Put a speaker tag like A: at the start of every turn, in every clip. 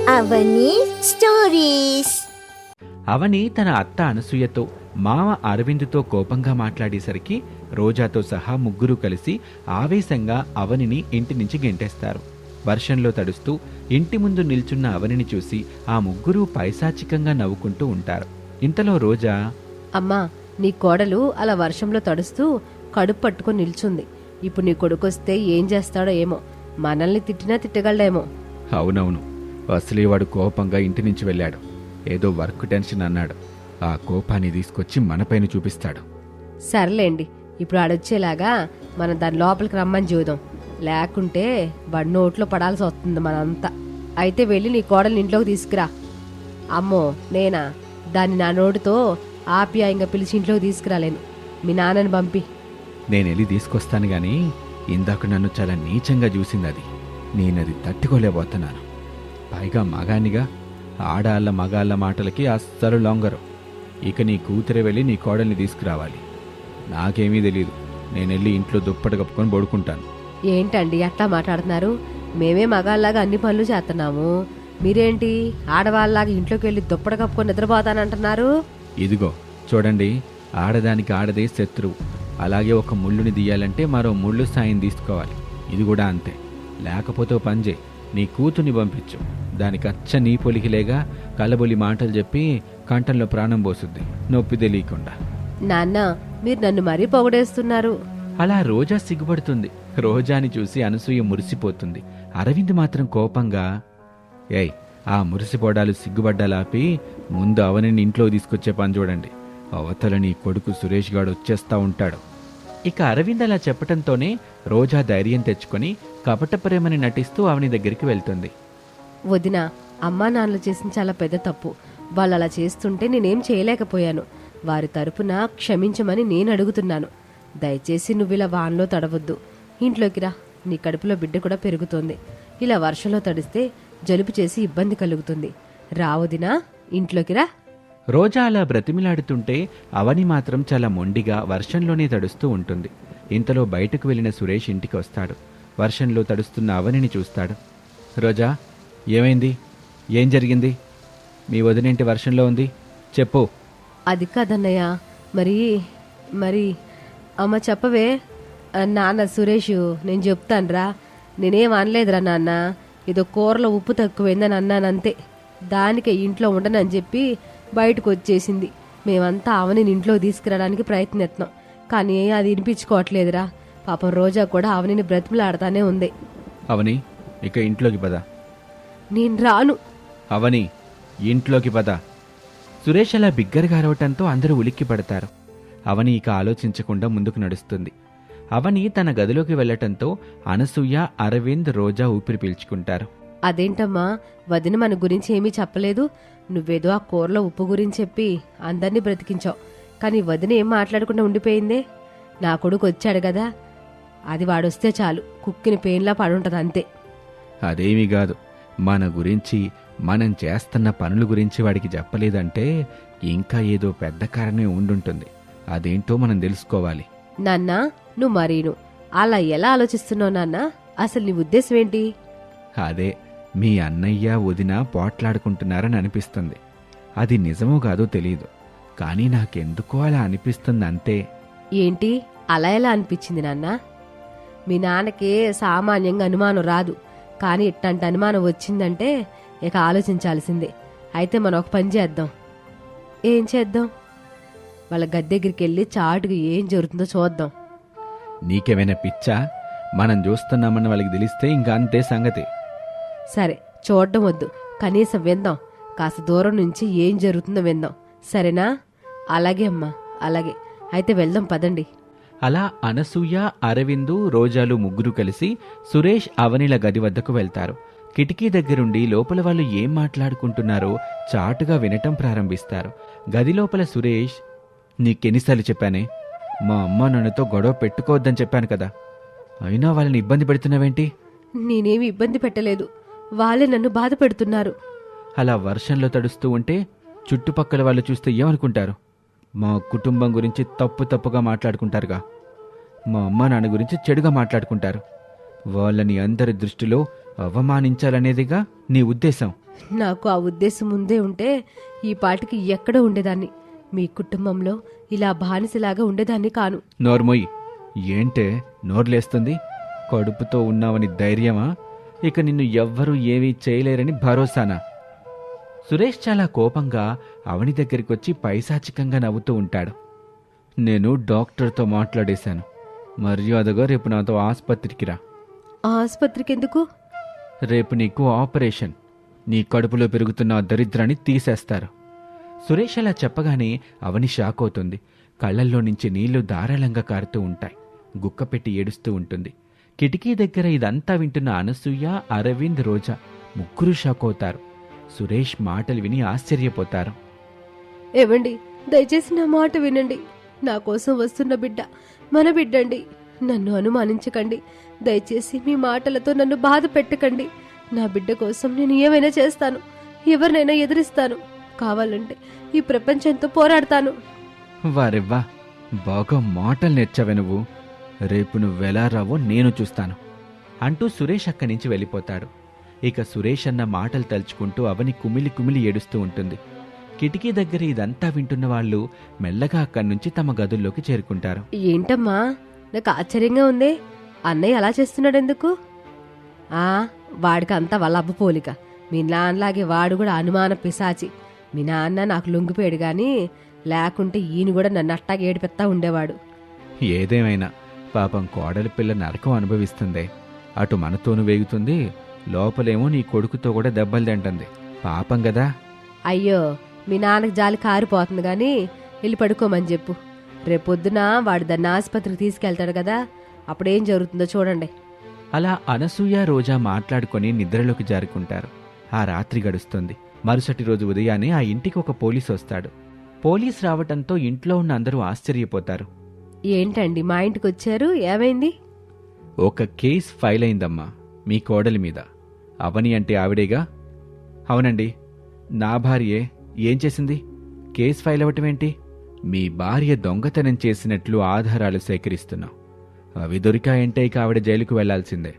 A: అవని stories.
B: అవని తన అత్త అనసూయతో, మామ అరవిందుతో కోపంగా మాట్లాడేసరికి రోజాతో సహా ముగ్గురు కలిసి ఆవేశంగా అవనిని ఇంటి నుంచి గెంటేస్తారు. వర్షంలో తడుస్తూ ఇంటి ముందు నిల్చున్న అవనిని చూసి ఆ ముగ్గురు పైశాచికంగా నవ్వుకుంటూ ఉంటారు. ఇంతలో రోజా,
C: అమ్మా, నీ కోడలు అలా వర్షంలో తడుస్తూ కడుపు పట్టుకొని నిల్చుంది. ఇప్పుడు నీ కొడుకొస్తే ఏం చేస్తాడో ఏమో, మనల్ని తిట్టినా తిట్టగలడేమో.
B: అవునవును, అసలే వాడు కోపంగా ఇంటి నుంచి వెళ్ళాడు. ఏదో వర్క్ టెన్షన్ అన్నాడు. ఆ కోపాన్ని తీసుకొచ్చి మనపైన చూపిస్తాడు.
C: సర్లేండి, ఇప్పుడు ఆడొచ్చేలాగా మనం దాని లోపలికి రమ్మని చూద్దాం. లేకుంటే వాడి నోట్లో పడాల్సి వస్తుంది మనంతా. అయితే వెళ్ళి నీ కోడల్ని ఇంట్లోకి తీసుకురా. అమ్మో, నేనా? దాన్ని నా నోటితో ఆప్యాయంగా పిలిచి ఇంట్లోకి తీసుకురాలేను. మీ నాన్నని పంపి.
B: నేనెళ్ళి తీసుకొస్తాను గాని ఇందాక నన్ను చాలా నీచంగా చూసింది అది. నేనది తట్టుకోలేకపోతున్నాను. పైగా మగానిగా ఆడాళ్ళ మగాళ్ళ మాటలకి అస్సలు లొంగరు. ఇక నీ కూతురే వెళ్ళి నీ కోడల్ని తీసుకురావాలి. నాకేమీ తెలీదు. నేనెళ్ళి ఇంట్లో దుప్పటి కప్పుకొని పడుకుంటాను.
C: ఏంటండి అట్లా మాట్లాడుతున్నారు? మేమే మగాళ్ళలాగా అన్ని పనులు చేస్తున్నాము, మీరేంటి ఆడవాళ్ళలాగా ఇంట్లోకి వెళ్ళి దుప్పటి కప్పుకొని నిద్రపోతానంటున్నారు?
B: ఇదిగో చూడండి, ఆడదానికి ఆడదే శత్రువు. అలాగే ఒక ముళ్ళుని తీయాలంటే మరో ముళ్ళు సాయం తీసుకోవాలి. ఇది కూడా అంతే. లేకపోతే ఓ పని చేయి, నీ కూతుర్ని పంపించు. దానికి అచ్చ నీ పొలికిలేగా కలబొలి మాటలు చెప్పి కంఠంలో ప్రాణం పోసుద్ది, నొప్పి తెలియకుండా.
C: నాన్న, మీరు నన్ను మరీ పొగడేస్తున్నారు.
B: అలా రోజా సిగ్గుపడుతుంది. రోజాని చూసి అనసూయ మురిసిపోతుంది. అరవింద్ మాత్రం కోపంగా, ఏయ్, ఆ మురిసిపోడాలు సిగ్గుపడ్డాలాపి ముందు అవనిని ఇంట్లో తీసుకొచ్చే పని చూడండి. అవతల నీ కొడుకు సురేష్ గాడు వచ్చేస్తా ఉంటాడు. ఇక అరవింద్ అలా చెప్పటంతోనే రోజా ధైర్యం తెచ్చుకొని కపట ప్రేమని నటిస్తూ అవని దగ్గరికి వెళ్తుంది.
C: వదిన, అమ్మా నాన్నలు చేసిన చాలా పెద్ద తప్పు. వాళ్ళు అలా చేస్తుంటే నేనేం చేయలేకపోయాను. వారి తరపున క్షమించమని నేను అడుగుతున్నాను. దయచేసి నువ్వు ఇలా వాన్లో తడవద్దు. ఇంట్లోకి రా, నీ కడుపులో బిడ్డ కూడా పెరుగుతోంది. ఇలా వర్షంలో తడిస్తే జలుబు చేసి ఇబ్బంది కలుగుతుంది. రావదినా, ఇంట్లోకి రా.
B: రోజా అలా బ్రతిమిలాడుతుంటే అవని మాత్రం చాలా మొండిగా వర్షంలోనే తడుస్తూ ఉంటుంది. ఇంతలో బయటకు వెళ్లిన సురేష్ ఇంటికి వస్తాడు. వర్షంలో తడుస్తున్న అవనిని చూస్తాడు. రోజా, ఏమైంది? ఏం జరిగింది? మీ వదినేంటి వర్షంలో ఉంది? చెప్పు.
C: అది కాదన్నయ్య, మరి మరి అమ్మ చెప్పవే. నాన్న సురేష్, నేను చెప్తానురా. నేనేం అనలేదురా నాన్న, ఏదో కూరలో ఉప్పు తక్కువైందని అన్నానంతే. దానికే ఇంట్లో ఉండనని చెప్పి బయటకు వచ్చేసింది. మేమంతా అవని ఇంట్లో తీసుకురావడానికి ప్రయత్నిస్తున్నాం, కానీ అది వినిపించుకోవట్లేదురా. పాపం రోజా కూడా అవనిని బ్రతిమలాడుతానే ఉంది.
B: అవని, ఇక ఇంట్లోకి పద.
C: నేను రాను.
B: అవని, ఇంట్లోకి పద. సురేష్ అలా బిగ్గరగా అరవటంతో అందరూ ఉలిక్కి పడతారు. అవని ఇక ఆలోచించకుండా ముందుకు నడుస్తుంది. అవని తన గదిలోకి వెళ్లటంతో అనసూయ, అరవింద్, రోజా ఊపిరి పీల్చుకుంటారు.
C: అదేంటమ్మా, వదిన మన గురించి ఏమీ చెప్పలేదు. నువ్వేదో ఆ కూరలో ఉప్పు గురించి చెప్పి అందరినీ బ్రతికించావు, కానీ వదిన ఏం మాట్లాడకుండా ఉండిపోయిందే. నా కొడుకు వచ్చాడు కదా, అది వాడొస్తే చాలు కుక్కిని పెయిన్లా పడుంటది అంతే.
B: అదేమీ కాదు, మన గురించి, మనం చేస్తున్న పనుల గురించి వాడికి చెప్పలేదంటే ఇంకా ఏదో పెద్ద కారణమే ఉండుంటుంది. అదేంటో మనం తెలుసుకోవాలి.
C: నాన్నా, నువ్వు మరీను అలా ఎలా ఆలోచిస్తున్నావు నాన్న? అసలు నీ ఉద్దేశం ఏంటి?
B: అదే, మీ అన్నయ్య వదిన పోట్లాడుకుంటున్నారని అనిపిస్తుంది. అది నిజమో కాదో తెలీదు, కానీ నాకెందుకో అలా అనిపిస్తుంది అంతే.
C: ఏంటి అలా ఎలా అనిపించింది నాన్న? మీ నాన్నకి సామాన్యంగా అనుమానం రాదు, కానీ ఇట్లాంటి అనుమానం వచ్చిందంటే ఇక ఆలోచించాల్సిందే. అయితే మనం ఒక పని చేద్దాం. ఏం చేద్దాం? వాళ్ళ గద్దె దగ్గరికి వెళ్ళి చాటుగా ఏం జరుగుతుందో చూద్దాం.
B: నీకేమైనా పిచ్చా? మనం చూస్తున్నామని వాళ్ళకి తెలిస్తే ఇంకా అంతే సంగతి.
C: సరే, చూడడం వద్దు, కనీసం విందాం. కాస్త దూరం నుంచి ఏం జరుగుతుందో విందాం, సరేనా? అలాగే అమ్మా, అలాగే. అయితే వెళ్దాం పదండి.
B: అలా అనసూయ, అరవిందు, రోజాలు ముగ్గురు కలిసి సురేష్, అవనిల గది వద్దకు వెళ్తారు. కిటికీ దగ్గరుండి లోపల వాళ్ళు ఏం మాట్లాడుకుంటున్నారో చాటుగా వినటం ప్రారంభిస్తారు. గది లోపల సురేష్, నీకెన్నిసార్లు చెప్పానే, మా అమ్మ నాన్నతో గొడవ పెట్టుకోవద్దని చెప్పాను కదా, అయినా వాళ్ళని ఇబ్బంది పెడుతున్నావేంటి?
C: నేనేమి ఇబ్బంది పెట్టలేదు, వాళ్ళే నన్ను బాధ పెడుతున్నారు.
B: అలా వర్షంలో తడుస్తూ ఉంటే చుట్టుపక్కల వాళ్ళు చూస్తే ఏమనుకుంటారు? మా కుటుంబం గురించి తప్పుగా మాట్లాడుకుంటారుగా. మా అమ్మ నాన్న గురించి చెడుగా మాట్లాడుకుంటారు. వాళ్ళని అందరి దృష్టిలో అవమానించాలనేదిగా నీ ఉద్దేశం.
C: నాకు ఆ ఉద్దేశం ముందే ఉంటే ఈ పాటికి ఎక్కడో ఉండేదాన్ని. మీ కుటుంబంలో ఇలా బానిసలాగా ఉండేదాన్ని కాను.
B: నోర్మొయ్, ఏంటే నోర్లేస్తుంది? కడుపుతో ఉన్నావని ధైర్యమా? ఇక నిన్ను ఎవ్వరూ ఏమీ చేయలేరని భరోసానా? సురేష్ చాలా కోపంగా అవని దగ్గరికొచ్చి పైశాచికంగా నవ్వుతూ ఉంటాడు. నేను డాక్టర్తో మాట్లాడేశాను. మర్యాదగా రేపు నాతో ఆసుపత్రికి రా.
C: ఆసుపత్రికి ఎందుకు?
B: రేపు నీకు ఆపరేషన్. నీ కడుపులో పెరుగుతున్న ఆ దరిద్రాన్ని తీసేస్తారు. సురేష్ అలా చెప్పగానే అవని షాక్ అవుతుంది. కళ్ళల్లో నుంచి నీళ్లు ధారాళంగా కారుతూ ఉంటాయి. గుక్క పెట్టి ఏడుస్తూ ఉంటుంది. కిటికీ దగ్గర ఇదంతా వింటున్న అనసూయ, అరవింద్, రోజా ముగ్గురు షాక్ అవుతారు. సురేష్ మాటలు విని ఆశ్చర్యపోతారు.
C: ఏవండి, దయచేసి నా మాట వినండి. నా కోసం వస్తున్న బిడ్డ మన బిడ్డండి. నన్ను అనుమానించకండి. దయచేసి మీ మాటలతో నన్ను బాధ పెట్టకండి. నా బిడ్డ కోసం నేను ఏమైనా చేస్తాను. ఎవరినైనా ఎదిరిస్తాను. కావాలంటే ఈ ప్రపంచంతో పోరాడతాను.
B: వారెవ్వా, బాగా మాటలు నేర్చావే నువ్వు. రేపు నువ్వెలా రావో నేను చూస్తాను అంటూ సురేష్ అక్కడి నుంచి వెళ్ళిపోతాడు. ఇక సురేష్ అన్న మాటలు తలుచుకుంటూ అవని కుమిలి కుమిలి ఏడుస్తూ ఉంటుంది. కిటికీ దగ్గర ఇదంతా వింటున్న వాళ్ళు మెల్లగా అక్కడి నుంచి తమ గదుల్లోకి చేరుకుంటారు.
C: ఏంటమ్మా, నాకు ఆశ్చర్యంగా ఉందే. అన్నయ్య అలా చేస్తున్నాడెందుకు? వాడికి అంతా వాళ్ళ అబ్బ పోలిక. మీ నాన్నలాగే వాడు కూడా అనుమాన పిశాచి. మీ నాన్న నాకు లొంగిపోయాడు గాని లేకుంటే ఈయన కూడా నన్ను అట్టాగా ఏడిపెత్తా ఉండేవాడు.
B: ఏదేమైనా పాపం కోడలి పిల్ల నరకం అనుభవిస్తుందే. అటు మనతోనూ వేగుతుంది, లోపలేమో నీ కొడుకుతో కూడా దెబ్బలు తింటుంది. పాపం గదా.
C: అయ్యో, మీ నాన్నకు జాలి కారిపోతుంది గాని వెళ్ళి పడుకోమని చెప్పు. రేపొద్దున వాడు దాన్ని ఆసుపత్రికి తీసుకెళ్తాడు కదా, అప్పుడేం జరుగుతుందో చూడండి.
B: అలా అనసూయ, రోజా మాట్లాడుకొని నిద్రలోకి జారుకుంటారు. ఆ రాత్రి గడుస్తుంది. మరుసటి రోజు ఉదయాన్నే ఆ ఇంటికి ఒక పోలీసు వస్తాడు. పోలీస్ రావటంతో ఇంట్లో ఉన్న అందరూ ఆశ్చర్యపోతారు.
C: ఏంటండి మా ఇంటికి వచ్చారు? ఏమైంది?
B: ఒక కేస్ ఫైల్ అయిందమ్మా మీ కోడలి మీద. అవని అంటే ఆవిడేగా? అవునండి, నా భార్యే. ఏం చేసింది? Case file అవ్వటమేంటి? మీ భార్య దొంగతనం చేసినట్లు ఆధారాలు సేకరిస్తున్నాం. అవి దొరికాయంటే ఇక ఆవిడ జైలుకు వెళ్లాల్సిందే.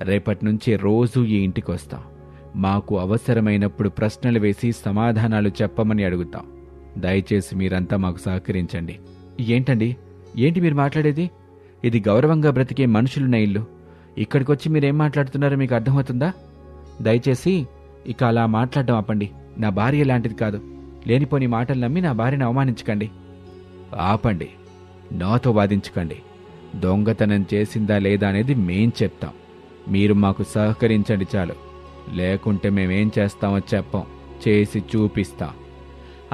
B: రేపటి నుంచి రోజూ ఈ ఇంటికి వస్తాం. మాకు అవసరమైనప్పుడు ప్రశ్నలు వేసి సమాధానాలు చెప్పమని అడుగుతాం. దయచేసి మీరంతా మాకు సహకరించండి. ఏంటండి, ఏంటి మీరు మాట్లాడేది? ఇది గౌరవంగా బ్రతికే మనుషులున్న ఇల్లు. ఇక్కడికొచ్చి మీరేం మాట్లాడుతున్నారో మీకు అర్థమవుతుందా? దయచేసి ఇక అలా మాట్లాడడం ఆపండి. నా భార్య లాంటిది కాదు. లేనిపోని మాటలు నమ్మి నా భార్యను అవమానించకండి. ఆపండి, నాతో వాదించకండి. దొంగతనం చేసిందా లేదా అనేది మేం చెప్తాం. మీరు మాకు సహకరించండి చాలు. లేకుంటే మేమేం చేస్తామో చెప్పం, చేసి చూపిస్తాం.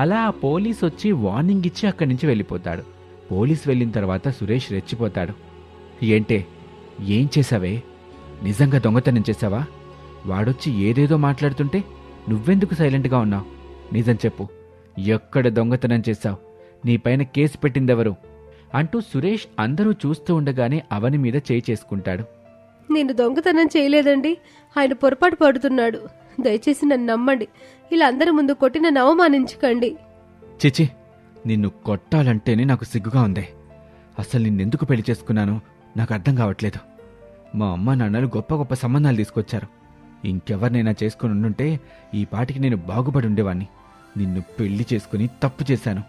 B: అలా ఆ పోలీస్ వచ్చి వార్నింగ్ ఇచ్చి అక్కడి నుంచి వెళ్ళిపోతాడు. పోలీస్ వెళ్ళిన తర్వాత సురేష్ రెచ్చిపోతాడు. ఏంటే, ఏం చేశావే? నిజంగా దొంగతనం చేశావా? వాడొచ్చి ఏదేదో మాట్లాడుతుంటే నువ్వెందుకు సైలెంట్గా ఉన్నావు? నిజం చెప్పు, ఎక్కడ దొంగతనం చేశావు? నీపైన కేసు పెట్టిందెవరు? అంటూ సురేష్ అందరూ చూస్తూ ఉండగానే అవని మీద చేయి చేసుకుంటాడు.
C: నేను దొంగతనం చేయలేదండి. ఆయన పొరపాటు పడుతున్నాడు. దయచేసి నన్ను నమ్మండి. ఇలా అందరి ముందు కొట్టి నన్ను అవమానించకండి.
B: చిచి, నిన్ను కొట్టాలంటేనే నాకు సిగ్గుగా ఉందే. అసలు నిన్నెందుకు పెళ్లి చేసుకున్నానో నాకు అర్థం కావట్లేదు. మా అమ్మ నాన్నలు గొప్ప గొప్ప సంబంధాలు తీసుకొచ్చారు. ఇంకెవరినైనా చేసుకుని ఉండుంటే ఈ పాటికి నేను బాగుపడి ఉండేవాణ్ణి. నిన్ను పెళ్లి చేసుకుని తప్పు చేశాను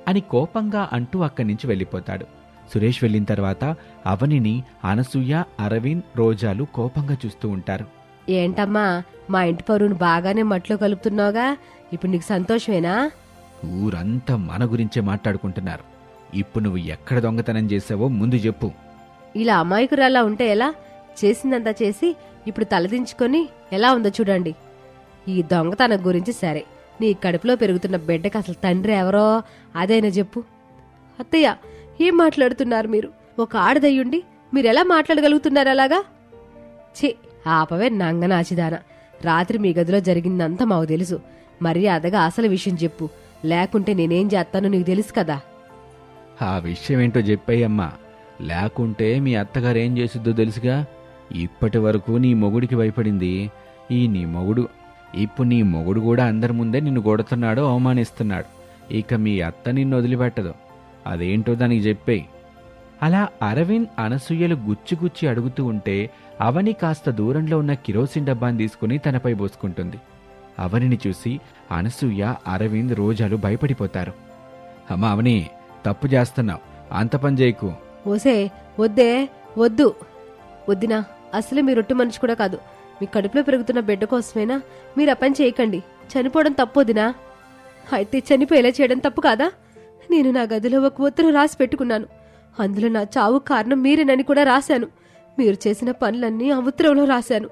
B: అని కోపంగా అంటూ అక్కడి నుంచి వెళ్ళిపోతాడు. సురేష్ వెళ్ళిన తర్వాత అవనిని అనసూయ, అరవింద్, రోజాలు కోపంగా చూస్తూ ఉంటారు.
C: ఏంటమ్మా, మా ఇంటి పరువును బాగానే మట్లో కలుపుతున్నావుగా, ఇప్పుడు నీకు సంతోషమేనా?
B: ఊరంతా మన గురించే మాట్లాడుకుంటున్నారు. ఇప్పుడు నువ్వు ఎక్కడ దొంగతనం చేసావో ముందు చెప్పు.
C: ఇలా అమాయకురాలా ఉంటే ఎలా? చేసిందంతా చేసి ఇప్పుడు తలదించుకొని ఎలా ఉందో చూడండి. ఈ దొంగతనం గురించి సరే, నీ కడుపులో పెరుగుతున్న బిడ్డకి అసలు తండ్రి ఎవరో అదైనా చెప్పు. అత్తయ్య, ఏం మాట్లాడుతున్నారు మీరు? ఒక ఆడదయ్యుండి మీరెలా మాట్లాడగలుగుతున్నారు అలాగా? ఛీ, ఆపవే నంగనాచిదానా. రాత్రి మీ గదిలో జరిగిందంతా మాకు తెలుసు. మర్యాదగా అసలు విషయం చెప్పు, లేకుంటే నేనేం చేస్తానో నీకు తెలుసు కదా.
B: ఆ విషయం ఏంటో చెప్పేయమ్మా. లేకుంటే మీ అత్తగారేం చేసిద్దో తెలుసుగా. ఇప్పటి వరకు నీ మొగుడికి భయపడింది ఈ నీ మొగుడు. ఇప్పుడు నీ మొగుడు కూడా అందరి ముందే నిన్ను కొడుతున్నాడు, అవమానిస్తున్నాడు. ఇక మీ అత్త నిన్ను వదిలిపెట్టదు. అదేంటో దానికి చెప్పేయి. అలా అరవింద్, అనసూయలు గుచ్చిగుచ్చి అడుగుతూ ఉంటే అవని కాస్త దూరంలో ఉన్న కిరోసిన్ డబ్బాని తీసుకుని తనపై పోసుకుంటుంది. అవనిని చూసి అనసూయ, అరవింద్, రోజాలు భయపడిపోతారు. అమ్మా అవని, తప్పు చేస్తున్నావు, అంత పని చేయకు.
C: ఓసే వద్దే, వద్దు వద్దినా, అసలే మీరు రొట్టు మనిషి కూడా కాదు. మీ కడుపులో పెరుగుతున్న బిడ్డ కోసమైనా మీరు ఆ పని చేయకండి. చనిపోవడం తప్పు వదినా. అయితే చనిపోయేలా చేయడం తప్పు కాదా? నేను నా గదిలో ఒక ఉత్తరం రాసి పెట్టుకున్నాను. అందులో నా చావు కారణం మీరేనని కూడా రాశాను. మీరు చేసిన పనులన్నీ ఆ ఉత్తరంలో రాశాను.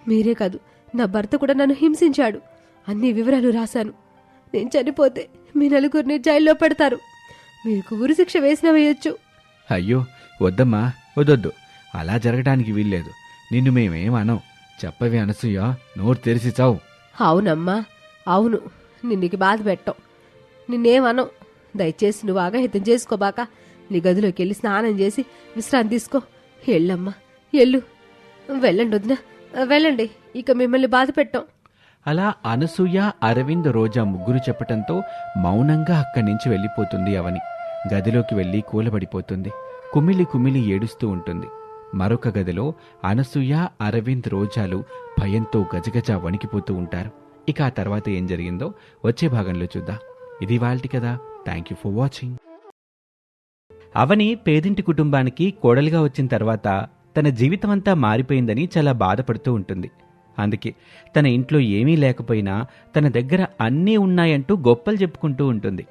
C: మీరే కాదు, నా భర్త కూడా నన్ను హింసించాడు. అన్ని వివరాలు రాశాను. నేను చనిపోతే మీ నలుగురిని జైల్లో పెడతారు. మీకు ఉరిశిక్ష వేసినా వేయొచ్చు.
B: అయ్యో వద్దమ్మా, వద్దొద్దు, అలా జరగడానికి వీల్లేదు. నిన్ను మేమేమనం. చెప్పవే అనసూయ, నోరు తెరిచి చావు.
C: అవునమ్మా, అవును, నిన్నికి బాధ పెట్టాం. నిన్నేమనం. దయచేసి నువ్వు ఆగహితం చేసుకోబాక. నీ గదిలోకి వెళ్ళి స్నానం చేసి విశ్రాంతి తీసుకో. ఎళ్ళమ్మా, ఎల్లు. వెళ్ళండి వదినా, వెళ్ళండి. ఇక మిమ్మల్ని బాధ పెట్టాం.
B: అలా అనసూయ, అరవింద్, రోజా ముగ్గురు చెప్పటంతో మౌనంగా అక్కడి నుంచి వెళ్ళిపోతుంది అవని. గదిలోకి వెళ్ళి కూలబడిపోతుంది. కుమిలి కుమిలి ఏడుస్తూ ఉంటుంది. మరొక గదిలో అనసూయ, అరవింద్, రోజాలు భయంతో గజగజ వణికిపోతూ ఉంటారు. ఇక ఆ తర్వాత ఏం జరిగిందో వచ్చే భాగంలో చూద్దాం. ఇది వాల్టి కదా. Thank you for watching. Avani పేదింటి కుటుంబానికి కోడలిగా వచ్చిన తర్వాత తన జీవితమంతా మారిపోయిందని చాలా బాధపడుతూ ఉంటుంది. అందుకే తన ఇంట్లో ఏమీ లేకపోయినా తన దగ్గర అన్నీ ఉన్నాయంటూ గొప్పలు చెప్పుకుంటూ ఉంటుంది.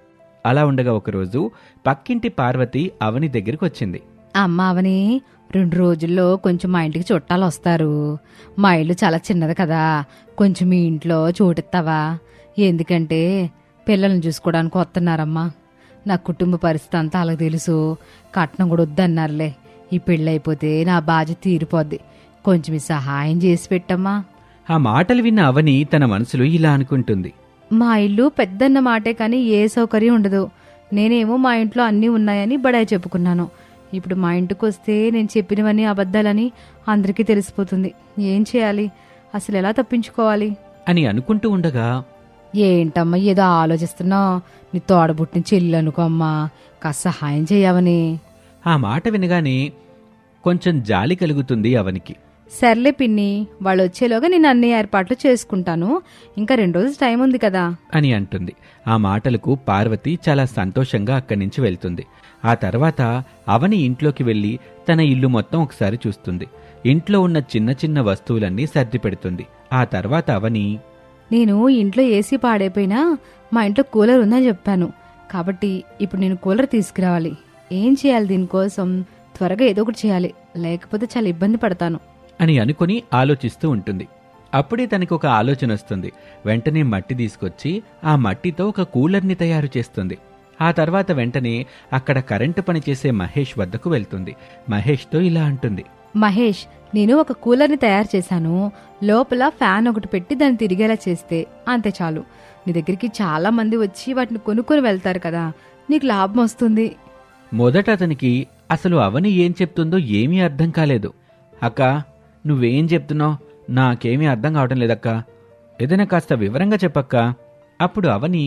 B: అలా ఉండగా ఒకరోజు పక్కింటి పార్వతి అవని దగ్గరికి వచ్చింది.
D: అమ్మ అవని, 2 రోజుల్లో కొంచెం మా ఇంటికి చుట్టాలు వస్తారు. మా ఇల్లు చాలా చిన్నది కదా, కొంచెం మీ ఇంట్లో చోటిస్తావా? ఎందుకంటే పిల్లల్ని చూసుకోవడానికి వస్తున్నారమ్మా. నా కుటుంబ పరిస్థితి అంతా అలాగ తెలుసు. కట్నం కూడా వద్దన్నారులే. ఈ పెళ్ళైపోతే నా బాధ్యత తీరిపోద్ది. కొంచెం ఈ సహాయం చేసి పెట్టమ్మా.
B: ఆ మాటలు విన్న అవని తన మనసులో ఇలా అనుకుంటుంది.
D: మా ఇల్లు పెద్దన్న మాటే కానీ ఏ సౌకర్యం ఉండదు. నేనేమో మా ఇంట్లో అన్నీ ఉన్నాయని బడాయి చెప్పుకున్నాను. ఇప్పుడు మా ఇంటికి వస్తే నేను చెప్పినవన్నీ అబద్ధాలని అందరికీ తెలిసిపోతుంది. ఏం చేయాలి? అసలు ఎలా తప్పించుకోవాలి
B: అని అనుకుంటూ ఉండగా,
D: ఏంటమ్మా ఏదో ఆలోచిస్తున్నావు? నీ తోడబుట్టిన చెల్లి అనుకో అమ్మా, కాస్త సహాయం చేయవని.
B: ఆ మాట వినగానే కొంచెం జాలి కలుగుతుంది అవనికి.
D: సర్లే పిన్ని, వాళ్ళు వచ్చేలోగా నేను అన్ని ఏర్పాట్లు చేసుకుంటాను. ఇంకా 2 రోజులు టైం ఉంది కదా
B: అని అంటుంది. ఆ మాటలకు పార్వతి చాలా సంతోషంగా అక్కడి నుంచి వెళ్తుంది. ఆ తర్వాత అవని ఇంట్లోకి వెళ్ళి తన ఇల్లు మొత్తం ఒకసారి చూస్తుంది. ఇంట్లో ఉన్న చిన్న చిన్న వస్తువులన్నీ సర్ది పెడుతుంది. ఆ తర్వాత అవని,
D: నేను ఇంట్లో ఏసీ పాడైపోయినా మా ఇంట్లో కూలర్ ఉందని చెప్పాను కాబట్టి ఇప్పుడు నేను కూలర్ తీసుకురావాలి. ఏం చేయాలి? దీనికోసం త్వరగా ఏదో ఒకటి చేయాలి, లేకపోతే చాలా ఇబ్బంది పడతాను
B: అని అనుకుని ఆలోచిస్తూ ఉంటుంది. అప్పుడే తనకు ఒక ఆలోచన వస్తుంది. వెంటనే మట్టి తీసుకొచ్చి ఆ మట్టితో ఒక కూలర్ని తయారు చేస్తుంది. ఆ తర్వాత వెంటనే అక్కడ కరెంటు పనిచేసే మహేష్ వద్దకు వెళ్తుంది. మహేష్తో ఇలా అంటుంది.
D: మహేష్, నేను ఒక కూలర్ని తయారు చేశాను. లోపల ఫ్యాన్ ఒకటి పెట్టి దాన్ని తిరిగేలా చేస్తే అంతే చాలు. నీ దగ్గరికి చాలా మంది వచ్చి వాటిని కొనుక్కొని వెళ్తారు కదా, నీకు లాభం వస్తుంది.
B: మొదట అతనికి అసలు అవని ఏం చెప్తుందో ఏమీ అర్థం కాలేదు. అక్క, నువ్వేం చెప్తున్నావు? నాకేమీ అర్థం కావటం లేదక్క. ఏదైనా కాస్త వివరంగా చెప్పక్క. అప్పుడు అవని,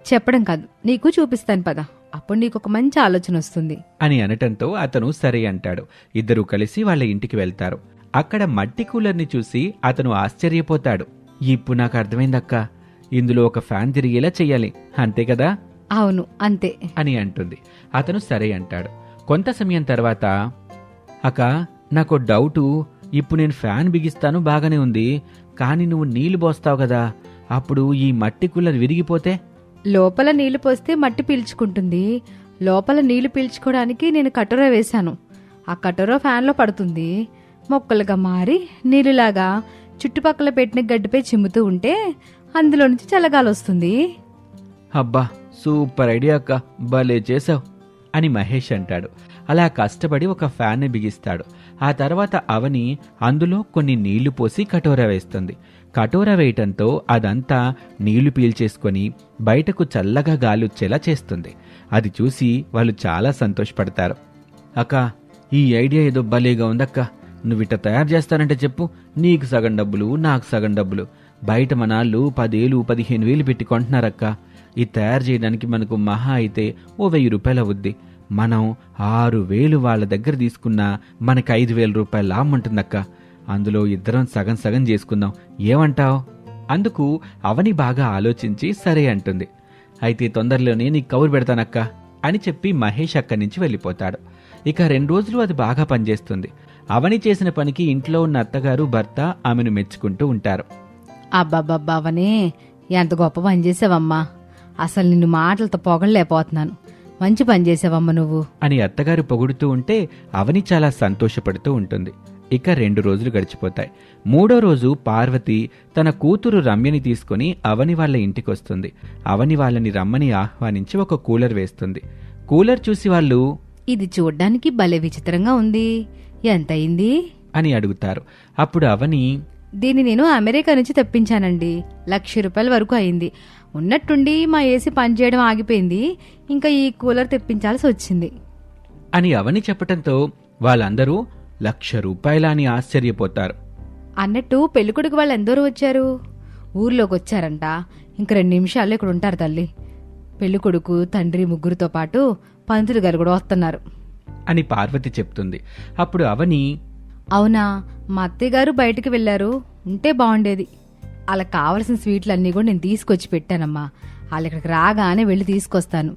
D: చెప్పడం కాదు, నీకు చూపిస్తాను పద, అప్పుడు నీకు ఒక మంచి ఆలోచన వస్తుంది
B: అని అనటంతో అతను సరే అంటాడు. ఇద్దరూ కలిసి వాళ్ళ ఇంటికి వెళ్తారు. అక్కడ మట్టి కూలర్ని చూసి అతను ఆశ్చర్యపోతాడు. ఇప్పుడు నాకు అర్థమైందక్క, ఇందులో ఒక ఫ్యాన్ తిరిగేలా చెయ్యాలి, అంతే కదా?
D: అవును అంతే
B: అని అంటుంది. అతను సరే అంటాడు. కొంత సమయం తర్వాత, అక్క నాకు డౌటు, ఇప్పుడు నేను ఫ్యాన్ బిగిస్తాను బాగానే ఉంది, కానీ నువ్వు నీళ్లు పోస్తావు కదా, అప్పుడు ఈ మట్టి కూలర్ విరిగిపోతే?
D: లోపల నీళ్లు పోస్తే మట్టి పీల్చుకుంటుంది. లోపల నీళ్లు పీల్చుకోవడానికి నేను కటోరా వేశాను. ఆ కటోరా ఫ్యాన్లో పడుతుంది. మొక్కలుగా మారి నీళ్ళలాగా చుట్టుపక్కల పెట్టిన గడ్డిపై చిమ్ముతూ ఉంటే అందులో నుంచి చల్లగాలి వస్తుంది.
B: అబ్బా, సూపర్ ఐడియా అక్క, భలే చేసావు అని మహేష్ అంటాడు. అలా కష్టపడి ఒక ఫ్యాన్ని బిగిస్తాడు. ఆ తర్వాత అవని అందులో కొన్ని నీళ్లు పోసి కటోరా వేస్తుంది. కటోరా వేయటంతో అదంతా నీళ్లు పీల్చేసుకొని బయటకు చల్లగా గాలొచ్చేలా చేస్తుంది. అది చూసి వాళ్ళు చాలా సంతోషపడతారు. అక్క, ఈ ఐడియా ఏదో భలేగా ఉందక్క, నువ్విట తయారు చేస్తానంటే చెప్పు, నీకు సగం డబ్బులు నాకు సగం డబ్బులు. బయట మనాళ్ళు 10,000 15,000 పెట్టి కొంటున్నారక్క. ఇది తయారు చేయడానికి మనకు మహా అయితే ఓ 1,000 రూపాయలు అవుద్ది. మనం 6,000 వాళ్ళ దగ్గర తీసుకున్నా మనకి 5,000 రూపాయలు లాభం ఉంటుందక్క. అందులో ఇద్దరం సగం సగం చేసుకుందాం, ఏమంటావ్ అందుకు అవని బాగా ఆలోచించి సరే అంటుంది. అయితే తొందరలోనే నీకు కబురు పెడతానక్క అని చెప్పి మహేష్ అక్కడి నుంచి వెళ్ళిపోతాడు. ఇక 2 రోజులు అది బాగా పనిచేస్తుంది. అవని చేసిన పనికి ఇంట్లో ఉన్న అత్తగారు భర్త ఆమెను మెచ్చుకుంటూ ఉంటారు.
D: అబ్బాబ్బావనే ఎంత గొప్ప పని చేసావమ్మా, అసలు నిన్ను మాటలతో పొగడలేకపోతున్నాను. మంచి పని చేసావమ్మా నువ్వు
B: అని అత్తగారు పొగుడుతూ ఉంటే అవని చాలా సంతోషపడుతూ ఉంటుంది. ఇక 2 రోజులు గడిచిపోతాయి. 3వ రోజు పార్వతి తన కూతురు రమ్యని తీసుకుని అవని వాళ్ళ ఇంటికొస్తుంది. అవని వాళ్ళని రమ్మని ఆహ్వానించి ఒక కూలర్ వేస్తుంది. కూలర్ చూసి వాళ్ళు
D: ఇది చూడ్డానికి భలే విచిత్రంగా ఉంది, ఎంతయింది
B: అని అడుగుతారు. అప్పుడు అవని
D: దీన్ని నేను అమెరికా నుంచి తెప్పించానండి, ₹1,00,000 వరకు అయింది. ఉన్నట్టుండి మా ఏసీ పనిచేయడం ఆగిపోయింది, ఇంకా ఈ కూలర్ తెప్పించాల్సి వచ్చింది
B: అని అవని చెప్పటంతో వాళ్ళందరూ ₹1,00,000 అని ఆశ్చర్యపోతారు.
D: అన్నట్టు పెళ్ళికొడుకు వాళ్ళు ఎందరూ వచ్చారు, ఊర్లోకి వచ్చారంట. ఇంక 2 నిమిషాల్లో ఇక్కడ ఉంటారు తల్లి. పెళ్ళికొడుకు తండ్రి ముగ్గురితో పాటు పంతులు గారు కూడా వస్తున్నారు
B: అని పార్వతి చెప్తుంది. అప్పుడు అవని
D: అవునా, మా అత్తయ్య గారు బయటికి వెళ్లారు, ఉంటే బాగుండేది. వాళ్ళకి కావలసిన స్వీట్లన్నీ కూడా నేను తీసుకొచ్చి పెట్టానమ్మా. వాళ్ళు ఇక్కడికి రాగానే వెళ్ళి తీసుకొస్తాను.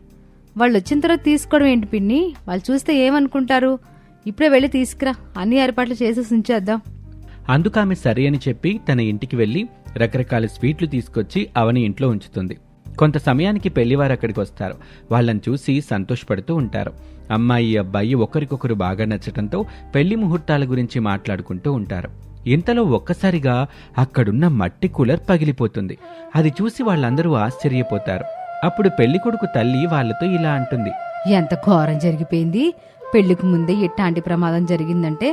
D: వాళ్ళు వచ్చిన తర్వాత తీసుకోవడం ఏంటి పిన్ని, వాళ్ళు చూస్తే ఏమనుకుంటారు? ఇప్పుడే వెళ్ళి తీసుకురా, అన్ని ఏర్పాట్లు చేసేసి ఉంచేద్దాం.
B: అందుకామె సరే అని చెప్పి తన ఇంటికి వెళ్లి రకరకాల స్వీట్లు తీసుకొచ్చి అవని ఇంట్లో ఉంచుతుంది. కొంత సమయానికి పెళ్లివారు అక్కడికి వస్తారు. వాళ్ళని చూసి సంతోషపడుతూ ఉంటారు. అమ్మాయి అబ్బాయి ఒకరికొకరు బాగా నచ్చటంతో పెళ్లి ముహూర్తాల గురించి మాట్లాడుకుంటూ ఉంటారు. ఇంతలో ఒక్కసారిగా అక్కడున్న మట్టి కూలర్ పగిలిపోతుంది. అది చూసి వాళ్ళందరూ ఆశ్చర్యపోతారు. అప్పుడు పెళ్లికొడుకు తల్లి వాళ్లతో ఇలా అంటుంది,
D: ఎంత ఘోరం జరిగిపోయింది. పెళ్లికి ముందే ఇట్లాంటి ప్రమాదం జరిగిందంటే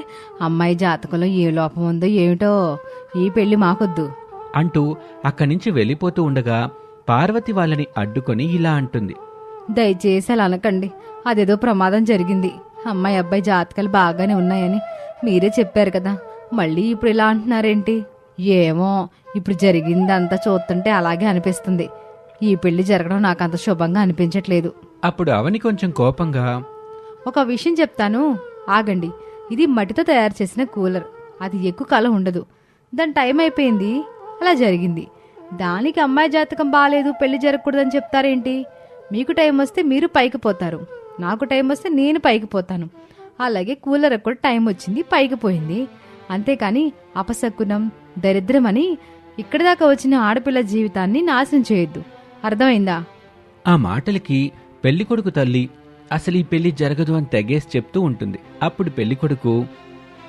D: అమ్మాయి జాతకంలో ఏ లోపం ఉందో ఏమిటో, ఈ పెళ్లి మాకొద్దు
B: అంటూ అక్కడి నుంచి వెళ్ళిపోతూ ఉండగా పార్వతి వాళ్ళని అడ్డుకొని ఇలా అంటుంది,
D: దయచేసి అలా అనకండి, అదేదో ప్రమాదం జరిగింది. అమ్మాయి అబ్బాయి జాతకాలు బాగానే ఉన్నాయని మీరే చెప్పారు కదా, మళ్ళీ ఇప్పుడు ఇలా అంటున్నారేంటి? ఏమో, ఇప్పుడు జరిగిందంతా చూస్తుంటే అలాగే అనిపిస్తుంది. ఈ పెళ్లి జరగడం నాకంత శుభంగా అనిపించట్లేదు.
B: అప్పుడు అవని కొంచెం కోపంగా,
D: ఒక విషయం చెప్తాను, ఆగండి. ఇది మట్టితో తయారు చేసిన కూలర్, అది ఎక్కువ కాలం ఉండదు. దాని టైం అయిపోయింది, అలా జరిగింది. దానికి అమ్మాయి జాతకం బాగాలేదు, పెళ్లి జరగకూడదని చెప్తారేంటి? మీకు టైం వస్తే మీరు పైకి పోతారు, నాకు టైం వస్తే నేను పైకి పోతాను. అలాగే కూలర్ కూడా టైం వచ్చింది, పైకి పోయింది. అంతేకాని అపశకునం, దరిద్రం అని ఇక్కడి దాకా వచ్చిన ఆడపిల్ల జీవితాన్ని నాశనం చేయొద్దు, అర్థమైందా?
B: ఆ మాటలకి పెళ్లికొడుకు తల్లి అసలు ఈ పెళ్లి జరగదు అని తెగేసి చెప్తూ ఉంటుంది. అప్పుడు పెళ్లికొడుకు,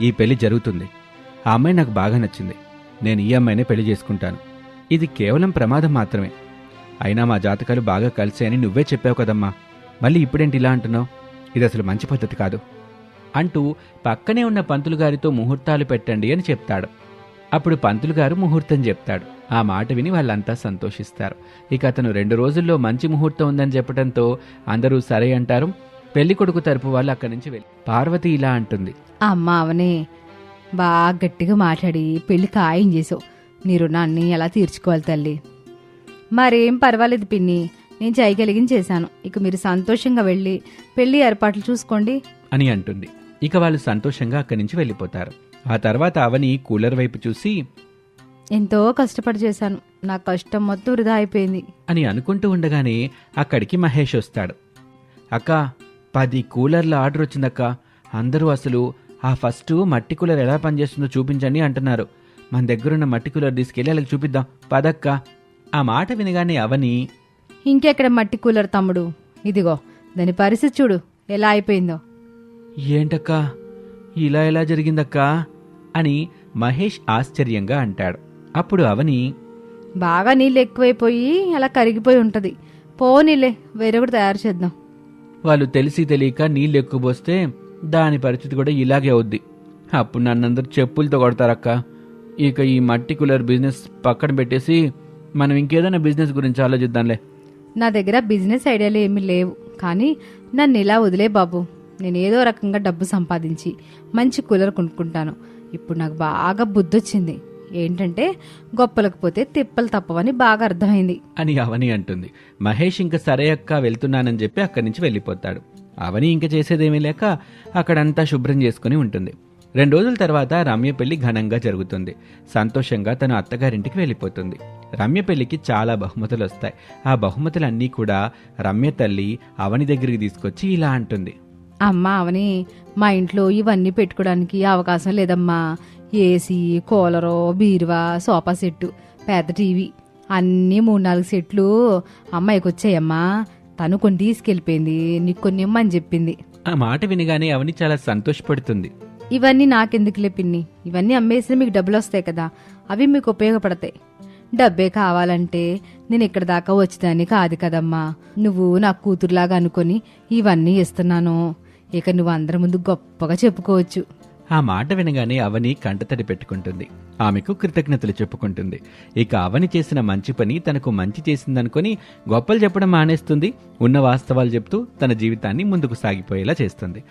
B: ఈ పెళ్లి జరుగుతుంది, ఆ అమ్మాయి నాకు బాగా నచ్చింది, నేను ఈ అమ్మాయినే పెళ్లి చేసుకుంటాను. ఇది కేవలం ప్రమాదం మాత్రమే. అయినా మా జాతకాలు బాగా కలిసాయని నువ్వే చెప్పావు కదమ్మా, మళ్ళీ ఇప్పుడేంటి ఇలా అంటున్నావు? ఇది అసలు మంచి పద్ధతి కాదు అంటూ పక్కనే ఉన్న పంతులు గారితో ముహూర్తాలు పెట్టండి అని చెప్తాడు. అప్పుడు పంతులు గారు ముహూర్తం చెప్తాడు. ఆ మాట విని వాళ్ళంతా సంతోషిస్తారు. ఇక అతను 2 రోజుల్లో మంచి ముహూర్తం ఉందని చెప్పడంతో అందరూ సరే అంటారు. పెళ్లికొడుకు తరపు వాళ్ళు అక్కడి నుంచి వెళ్ళి పార్వతి ఇలా అంటుంది,
D: అమ్మా అవనే, బాగా గట్టిగా మాట్లాడి పెళ్లి ఖాయం చేసావు. నీ రుణాన్ని ఎలా తీర్చుకోవాలి తల్లి? మరేం పర్వాలేదు పిన్ని, నేను చేయగలిగిన చేశాను. ఇక మీరు సంతోషంగా వెళ్ళి పెళ్లి ఏర్పాట్లు చూసుకోండి
B: అని అంటుంది. ఇక వాళ్ళు సంతోషంగా అక్కడి నుంచి వెళ్ళిపోతారు. ఆ తర్వాత అవని కూలర్ వైపు చూసి,
D: ఎంతో కష్టపడి చేశాను, నా కష్టం మొత్తం వృధా అయిపోయింది
B: అని అనుకుంటూ ఉండగానే అక్కడికి మహేష్ వస్తాడు. అక్క, 10 కూలర్ల ఆర్డర్ వచ్చిందక్క. అందరూ అసలు ఆ ఫస్ట్ మట్టి కూలర్ ఎలా పనిచేస్తుందో చూపించండి అంటున్నారు. మన దగ్గరున్న మట్టి కూలర్ తీసుకెళ్ళి వాళ్ళకి చూపిద్దాం పదక్క. ఆ మాట వినగానే అవని,
D: ఇంకెక్కడ మట్టి కూలర్ తమ్ముడు, ఇదిగో దాని పరిస్థితి చూడు ఎలా అయిపోయిందో.
B: ఏంటక్కా, ఇలా ఎలా జరిగిందక్కా అని మహేష్ ఆశ్చర్యంగా అంటాడు. అప్పుడు అవని,
D: బాగా నీళ్ళు ఎక్కువైపోయి అలా కరిగిపోయి ఉంటది, పోనీలే వేరొకటి తయారు చేద్దాం.
B: వాళ్ళు తెలిసి తెలియక నీళ్ళు ఎక్కువ పోస్తే దాని పరిస్థితి కూడా ఇలాగే అవుద్ది. అప్పుడు నన్నందరూ చెప్పులతో కొడతారక్క. ఇక ఈ మట్టి కూలర్ బిజినెస్ పక్కన పెట్టేసి మనం ఇంకేదైనా బిజినెస్ గురించి ఆలోచిద్దాంలే.
D: నా దగ్గర బిజినెస్ ఐడియాలు ఏమీ లేవు, కానీ నన్ను ఇలా వదిలే బాబు, నేను ఏదో రకంగా డబ్బు సంపాదించి మంచి కూలర్ కొనుక్కుంటాను. ఇప్పుడు నాకు బాగా బుద్ధొచ్చింది. ఏంటంటే గొప్పలకు పోతే తిప్పలు తప్పవని బాగా అర్థమైంది
B: అని అవని అంటుంది. మహేష్ ఇంక సరే అక్క వెళ్తున్నానని చెప్పి అక్కడి నుంచి వెళ్ళిపోతాడు. అవని ఇంక చేసేదేమీ లేక అక్కడంతా శుభ్రం చేసుకుని ఉంటుంది. 2 రోజుల తర్వాత రమ్య పెళ్లి ఘనంగా జరుగుతుంది. సంతోషంగా తన అత్తగారింటికి వెళ్ళిపోతుంది. రమ్య పెళ్లికి చాలా బహుమతులు వస్తాయి. ఆ బహుమతులన్నీ కూడా రమ్య తల్లి అవని దగ్గరికి తీసుకొచ్చి ఇలా అంటుంది.
D: అమ్మా అవని, మా ఇంట్లో ఇవన్నీ పెట్టుకోవడానికి అవకాశం లేదమ్మా. ఏసీ, కూలరు, బీరువా, సోఫా సెట్టు, పెద్ద టీవీ అన్నీ 3-4 సెట్లు అమ్మాయికి వచ్చాయమ్మా. తను కొన్ని తీసుకెళ్ళిపోయింది, నీకు కొన్ని ఇమ్మని చెప్పింది.
B: ఆ మాట వినగానే అవని చాలా సంతోషపడుతుంది.
D: ఇవన్నీ నాకెందుకులే పిన్ని, ఇవన్నీ అమ్మేసిన మీకు డబ్బులు వస్తాయి కదా, అవి మీకు ఉపయోగపడతాయి. డబ్బే కావాలంటే నేను ఇక్కడ దాకా వచ్చేదాన్ని కాదు కదమ్మా. నువ్వు నా కూతురులాగా అనుకొని ఇవన్నీ ఇస్తున్నాను. ఇక నువ్వు అందరి ముందు గొప్పగా చెప్పుకోవచ్చు.
B: ఆ మాట వినగానే అవని కంటతడి పెట్టుకుంటుంది. ఆమెకు కృతజ్ఞతలు చెప్పుకుంటుంది. ఇక అవని చేసిన మంచి పని తనకు మంచి చేసిందనుకొని గొప్పలు చెప్పడం మానేస్తుంది. ఉన్న వాస్తవాలు చెప్తూ తన జీవితాన్ని ముందుకు సాగిపోయేలా చేస్తుంది.